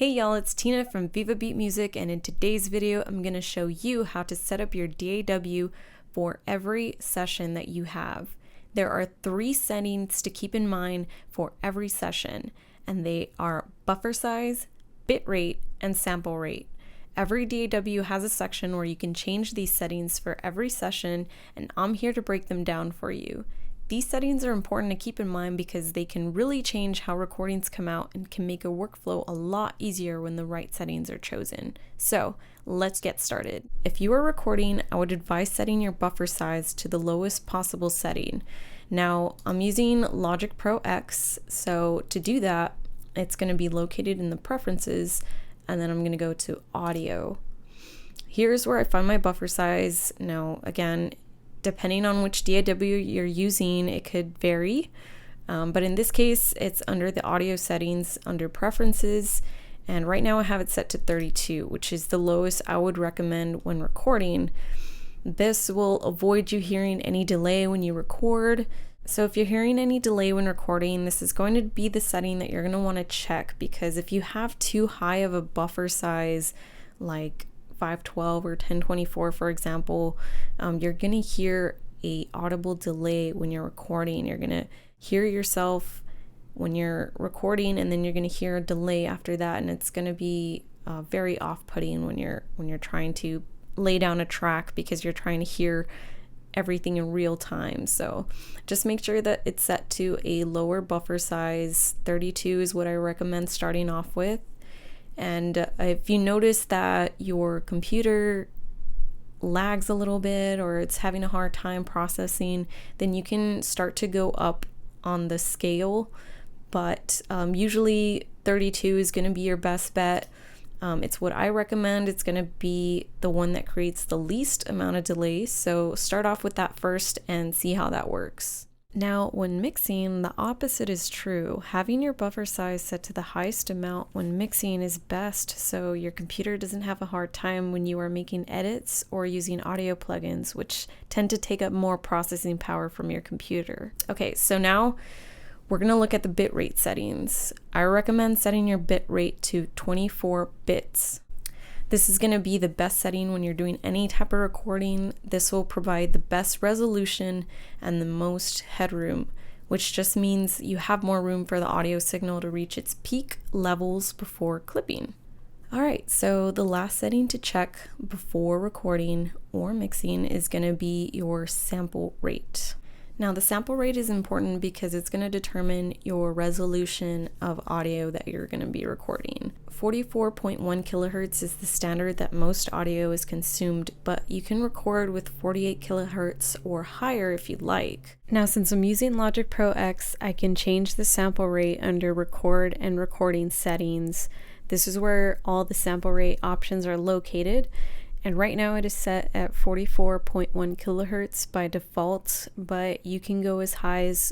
Hey y'all, it's Tina from Viva Beat Music, and in today's video, I'm going to show you how to set up your DAW for every session that you have. There are 3 settings to keep in mind for every session, and they are buffer size, bit rate, and sample rate. Every DAW has a section where you can change these settings for every session, and I'm here to break them down for you. These settings are important to keep in mind because they can really change how recordings come out and can make a workflow a lot easier when the right settings are chosen. So let's get started. If you are recording, I would advise setting your buffer size to the lowest possible setting. Now, I'm using Logic Pro X, so to do that, it's going to be located in the preferences, and then I'm going to go to audio. Here's where I find my buffer size. Now, again, depending on which DAW you're using, it could vary. But in this case, it's under the audio settings under preferences. And right now I have it set to 32, which is the lowest I would recommend when recording. This will avoid you hearing any delay when you record. So if you're hearing any delay when recording, this is going to be the setting that you're going to want to check, because if you have too high of a buffer size, like 512 or 1024, for example, you're going to hear a audible delay when you're recording. You're going to hear yourself when you're recording, and then you're going to hear a delay after that, and it's going to be very off-putting when you're trying to lay down a track, because you're trying to hear everything in real time. So just make sure that it's set to a lower buffer size. 32 is what I recommend starting off with. And if you notice that your computer lags a little bit or it's having a hard time processing, then you can start to go up on the scale. But usually 32 is going to be your best bet. It's what I recommend. It's going to be the one that creates the least amount of delay. So start off with that first and see how that works. Now, when mixing, the opposite is true. Having your buffer size set to the highest amount when mixing is best, so your computer doesn't have a hard time when you are making edits or using audio plugins, which tend to take up more processing power from your computer. Okay, so now we're going to look at the bitrate settings. I recommend setting your bitrate to 24 bits. This is going to be the best setting when you're doing any type of recording. This will provide the best resolution and the most headroom, which just means you have more room for the audio signal to reach its peak levels before clipping. All right, so the last setting to check before recording or mixing is going to be your sample rate. Now, the sample rate is important because it's going to determine your resolution of audio that you're going to be recording. 44.1 kilohertz is the standard that most audio is consumed, but you can record with 48 kilohertz or higher if you'd like. Now, since I'm using Logic Pro X, I can change the sample rate under record and recording settings. This is where all the sample rate options are located. And right now it is set at 44.1 kilohertz by default, but you can go as high as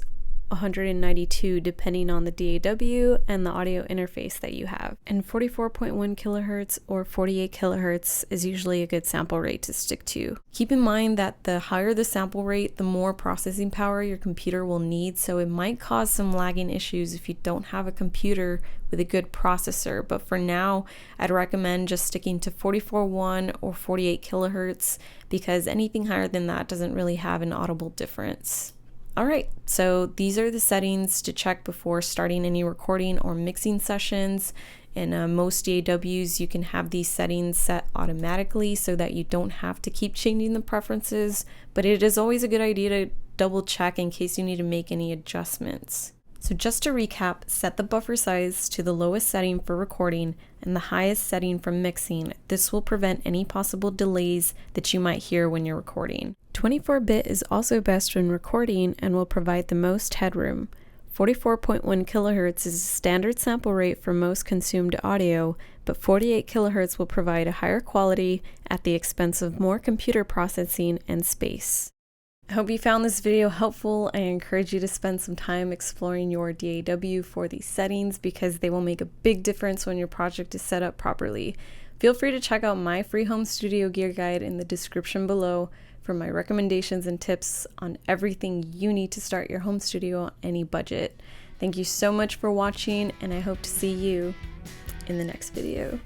192 depending on the DAW and the audio interface that you have. And 44.1 kilohertz or 48 kilohertz is usually a good sample rate to stick to. Keep in mind that the higher the sample rate, the more processing power your computer will need, so it might cause some lagging issues if you don't have a computer with a good processor. But for now, I'd recommend just sticking to 44.1 or 48 kilohertz, because anything higher than that doesn't really have an audible difference. All right, so these are the settings to check before starting any recording or mixing sessions. In most DAWs, you can have these settings set automatically so that you don't have to keep changing the preferences, but it is always a good idea to double check in case you need to make any adjustments. So just to recap, set the buffer size to the lowest setting for recording and the highest setting for mixing. This will prevent any possible delays that you might hear when you're recording. 24-bit is also best when recording and will provide the most headroom. 44.1 kilohertz is a standard sample rate for most consumed audio, but 48 kilohertz will provide a higher quality at the expense of more computer processing and space. I hope you found this video helpful. I encourage you to spend some time exploring your DAW for these settings, because they will make a big difference when your project is set up properly. Feel free to check out my free home studio gear guide in the description below for my recommendations and tips on everything you need to start your home studio on any budget. Thank you so much for watching, and I hope to see you in the next video.